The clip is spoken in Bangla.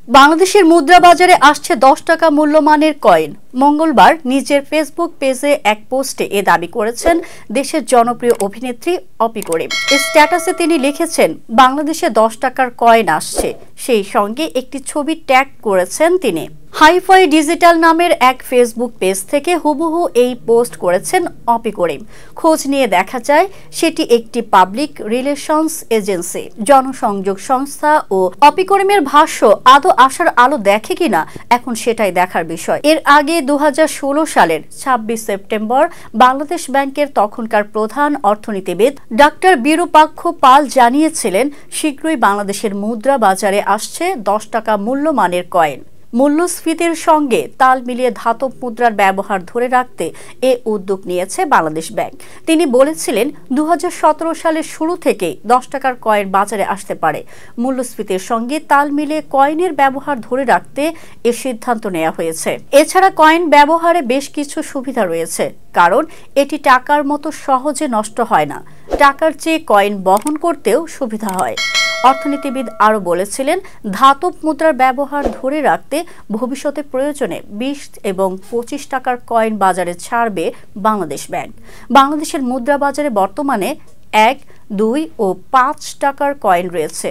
বাংলাদেশের মুদ্রা বাজারে আসছে 10 টাকা মূল্যমানের কয়েন। মঙ্গলবার নিজের ফেসবুক পেজে এক পোস্টে এ দাবি করেছেন দেশের জনপ্রিয় অভিনেত্রী অপি করিম। স্ট্যাটাসে তিনি লিখেছেন, বাংলাদেশে 10 টাকার কয়েন আসছে। সেই সঙ্গে একটি ছবি ট্যাগ করেছেন তিনি। হাইফাই ডিজিটাল নামের এক ফেসবুক পেজ থেকে হুবহু এই পোস্ট করেছেন অপি করিম। খোঁজ নিয়ে দেখা যায় সেটি একটি পাবলিক রিলেশনস এজেন্সি, জনসংযোগ সংস্থা ও অপি করিমের ভাষ্য আদৌ আসার আলো দেখে কিনা এখন সেটাই দেখার বিষয়। এর আগে 2016 সালের 26 সেপ্টেম্বর বাংলাদেশ ব্যাংকের তখনকার প্রধান অর্থনীতিবিদ ডাক্তার বিরূপাক্ষ পাল জানিয়েছিলেন, শীঘ্রই বাংলাদেশের মুদ্রা বাজারে আসছে 10 টাকা মূল্যমানের কয়েন। মূল্যস্ফীতির সঙ্গে তাল মিলিয়ে ধাতব মুদ্রার ব্যবহার ধরে রাখতে এ উদ্যোগ নিয়েছে বাংলাদেশ ব্যাংক। তিনি বলেছিলেন, 2017 সালের শুরু থেকেই 10 টাকার কয়েন বাজারে আসতে পারে। মূল্যস্ফীতির সঙ্গে তাল মিলিয়ে কয়েনের ব্যবহার ধরে রাখতে এ সিদ্ধান্ত নেওয়া হয়েছে। এছাড়া কয়েন ব্যবহারে বেশ কিছু সুবিধা রয়েছে, কারণ এটি টাকার মতো সহজে নষ্ট হয় না। টাকার চেয়ে কয়েন বহন করতেও সুবিধা হয়। অর্থনীতিবিদ আরও বলেছিলেন, ধাতব মুদ্রার ব্যবহার ধরে রাখতে ভবিষ্যতে প্রয়োজনে 20 এবং 25 টাকার কয়েন বাজারে ছাড়বে বাংলাদেশ ব্যাংক। বাংলাদেশের মুদ্রা বাজারে বর্তমানে 1, 2 ও 5 টাকার কয়েন রয়েছে।